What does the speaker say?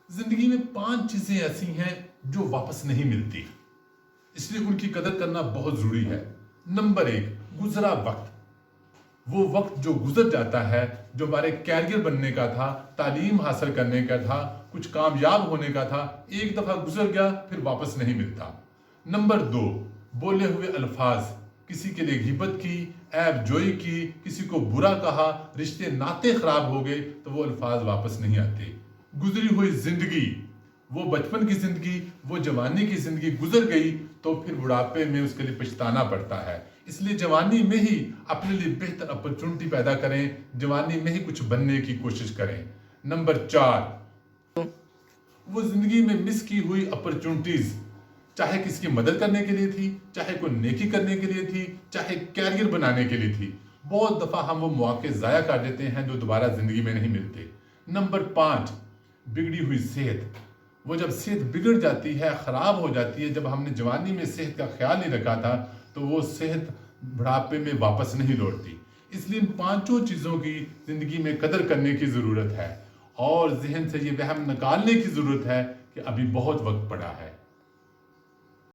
जिंदगी में 5 चीजें ऐसी हैं जो वापस नहीं मिलती, इसलिए उनकी कदर करना बहुत जरूरी है। नंबर 1, गुजरा वक्त। वो वक्त जो गुजर जाता है, जो हमारे कैरियर बनने का था, तालीम हासिल करने का था, कुछ कामयाब होने का था, एक दफा गुजर गया फिर वापस नहीं मिलता। नंबर 2, बोले हुए अल्फाज। किसी के लिए गिबत की, ऐब जोई की, किसी को बुरा कहा, रिश्ते नाते खराब हो गए तो वो अल्फाज वापस नहीं आते। गुजरी हुई जिंदगी, वो बचपन की जिंदगी, वो जवानी की जिंदगी गुजर गई तो फिर बुढ़ापे में उसके लिए पछताना पड़ता है। इसलिए जवानी में ही अपने लिए बेहतर अपॉर्चुनिटी पैदा करें, जवानी में ही कुछ बनने की कोशिश करें। नंबर 4, वो जिंदगी में मिस की हुई अपॉर्चुनिटीज, चाहे किसकी मदद करने के लिए थी, चाहे कोई नेकी करने के लिए थी, चाहे कैरियर बनाने के लिए थी, बहुत दफा हम वो मौके जाया कर देते हैं जो दोबारा जिंदगी में नहीं मिलते। नंबर 5, बिगड़ी हुई सेहत। वो जब सेहत बिगड़ जाती है, खराब हो जाती है, जब हमने जवानी में सेहत का ख्याल नहीं रखा था तो वो सेहत बुढ़ापे में वापस नहीं लौटती। इसलिए इन 5 चीजों की जिंदगी में कदर करने की जरूरत है और जहन से ये वहम निकालने की जरूरत है कि अभी बहुत वक्त पड़ा है।